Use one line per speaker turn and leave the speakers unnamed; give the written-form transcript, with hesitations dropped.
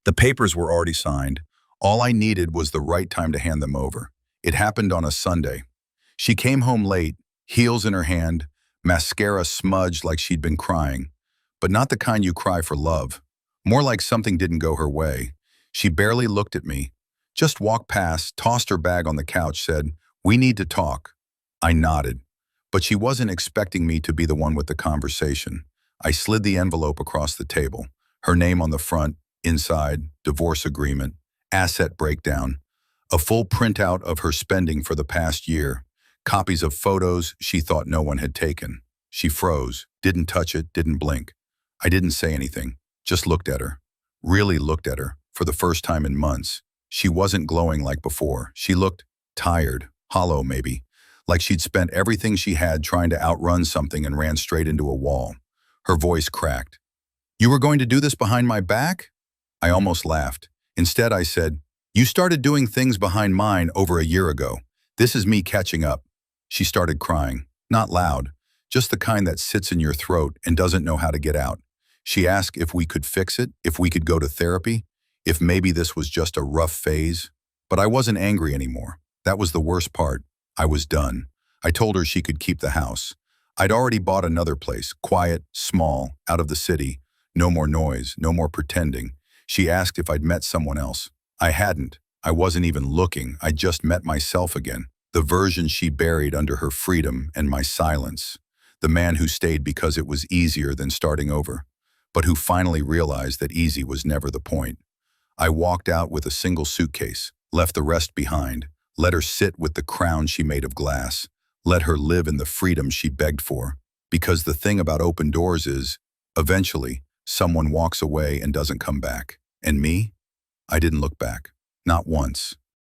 The papers were already signed. All I needed was the right time to hand them over. It happened on a Sunday. She came home late, heels in her hand, mascara smudged like she'd been crying. But not the kind you cry for love. More like something didn't go her way. She barely looked at me. Just walked past, tossed her bag on the couch, said, "We need to talk." I nodded. But she wasn't expecting me to be the one with the conversation. I slid the envelope across the table. Her name on the front, inside, divorce agreement, asset breakdown, a full printout of her spending for the past year, copies of photos she thought no one had taken. She froze, didn't touch it, didn't blink. I didn't say anything, just looked at her. Really looked at her, for the first time in months. She wasn't glowing like before. She looked tired, hollow maybe, like she'd spent everything she had trying to outrun something and ran straight into a wall. Her voice cracked. "You were going to do this behind my back?" I almost laughed. Instead, I said, "You started doing things behind mine over a year ago. This is me catching up." She started crying, not loud, just the kind that sits in your throat and doesn't know how to get out. She asked if we could fix it, if we could go to therapy, if maybe this was just a rough phase. But I wasn't angry anymore. That was the worst part. I was done. I told her she could keep the house. I'd already bought another place, quiet, small, out of the city. No more noise, no more pretending. She asked if I'd met someone else. I hadn't. I wasn't even looking. I'd just met myself again. The version she buried under her freedom and my silence. The man who stayed because it was easier than starting over, but who finally realized that easy was never the point. I walked out with a single suitcase, left the rest behind, let her sit with the crown she made of glass, let her live in the freedom she begged for. Because the thing about open doors is, eventually, someone walks away and doesn't come back. And me? I didn't look back. Not once.